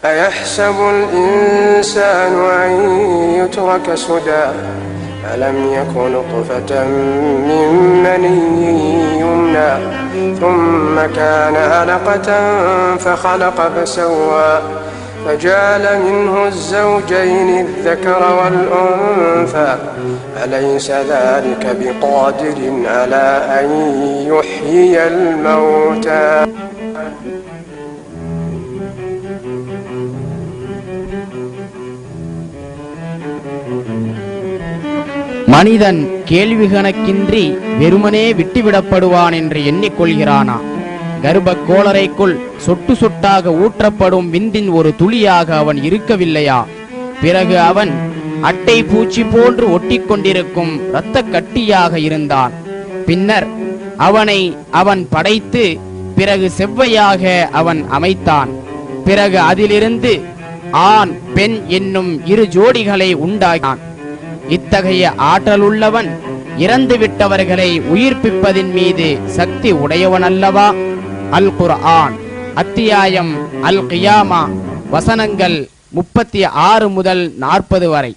أيحسب الإنسان أن يترك سدى ألم يك نطفة من مني يمنى ثم كان علقة فخلق فسوى فجعل منه الزوجين الذكر والأنثى أليس ذلك بقادر على أن يحيي الموتى. மனிதன் கேள்வி கணக்கின்றி வெறுமனே விட்டுவிடப்படுவான் என்று எண்ணிக்கொள்கிறானா? கர்ப்ப கோளரைக்குள் சொட்டு சொட்டாக ஊற்றப்படும் விந்தின் ஒரு துளியாக அவன் இருக்கவில்லையா? பிறகு அவன் அட்டை பூச்சி போன்று ஒட்டிக்கொண்டிருக்கும் இரத்த கட்டியாக இருந்தான். பின்னர் அவனை அவன் படைத்து பிறகு செவ்வையாக அவன் அமைத்தான். பிறகு அதிலிருந்து ஆண் பெண் என்னும் இரு ஜோடிகளை உண்டாக்கினான். இத்தகைய ஆற்றலுள்ளவன் இறந்துவிட்டவர்களை உயிர்ப்பிப்பதின் மீது சக்தி உடையவன் அல்லவா? அல் குர்ஆன் அத்தியாயம் அல் கியாமா வசனங்கள் 36 முதல் 40 வரை.